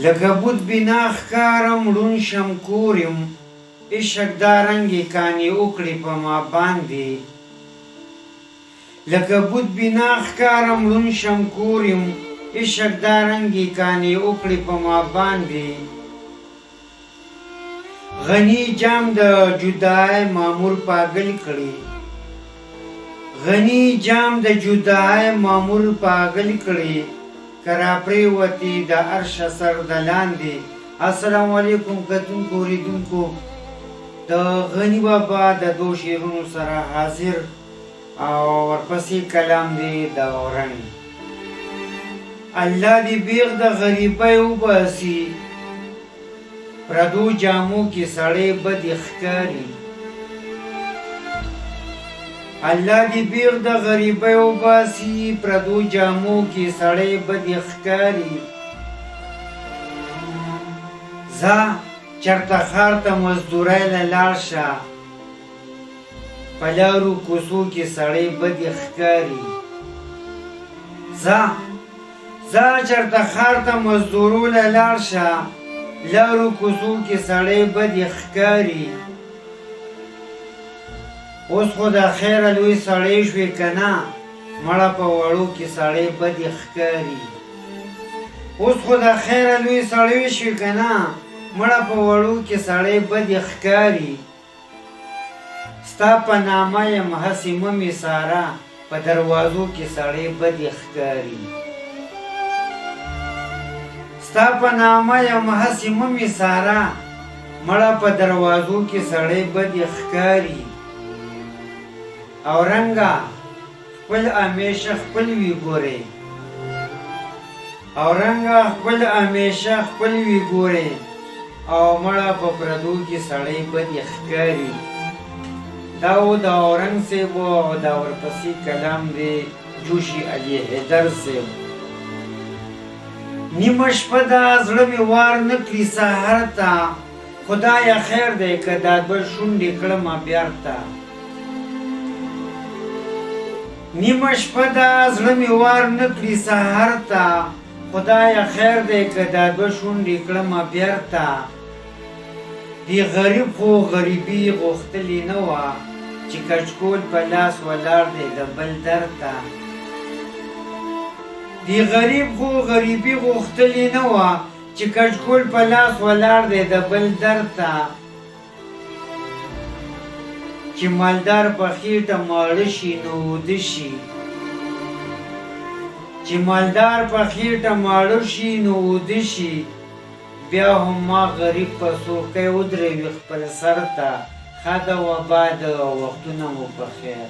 لکه بود بنا ښکارم ړوند شم کور یم عشق دا رنګې کانې وکړې په ما باندې لکه بود بنا ښکارم ړوند شم کور یم عشق دا رنګې کانې وکړې په ما باندې غني جام د جدای مامور پاگل کړي غني جام د جدای مامور پاگل کړي کرا پریوتی د عرش سر د لاندې. السلام علیکم کتونکو اوریدونکو، د غني بابا د دو شعرونو سره حاضر او ورپسې کلام دی د اورنګ. الله دې بیغ د غریبۍ وباسي، پردو جامو کې سړی بدې ښکاري. الله دې بیغ د غریبۍ وباسي، پردو جامو کې سړی بدې ښکاري. ځه چرته ښار ته مزدورۍ له لاړ شه، په لارو کوڅو کې سړی بدې ښکاري. ځه چرته ښار ته مزدورو له لاړ شه، لارو کوڅو کې سړی بدې ښکاري. اوس خو د خیره لوی سړی شوې که نه، مړه په وړو کې سړی بدې ښکاري. اوس خو د خیره لوی سړی شوې که نه، مړه په وړو کې سړی بدې ښکاري. ستا په نامه یم هسې مه مې ساره، په دروازو کې سړی بدې ښکاري. ستا په نامه یم هسې مه مې ساره، مړه په دروازو کې سړی بدې ښکاري. او رنګه خپل همیشه خپل وي ګورې، او رنګه خپل همیشه خپل وي ګورې، او مړه په پردو کې سړی بدې ښکاري. دا و د اورنګ صاحب او دا ورپسې کلام دی جوشي علي حیدر صاحب. نیمه شپه ده زړه مې وار نه کړي سهار ته، خدایه خیر دی که دا دوه شونډې کړمه بیرته. نیمه شپه ده زړه مې وار نه کړي سهار ته، خدایه خیر دی که دا دوه شونډې کړمه بیرته. دی غریب خو غریبي غوښتلې نه وه، چې کچکول په لاس ولاړ دی د بل در ته. دی غریب خو غریبي غوښتلې نه وه، چې کچکول په لاس ولاړ دی د بل در ته. چې مالدار په خېټه ماړه شي نو وده شي، چې مالدار په خېټه ماړه شي نو وده شي، بیا هم ما غریب په سوکۍ ودروي خپل سر ته. ښه ده وبا ده، وختونه مو په خیر.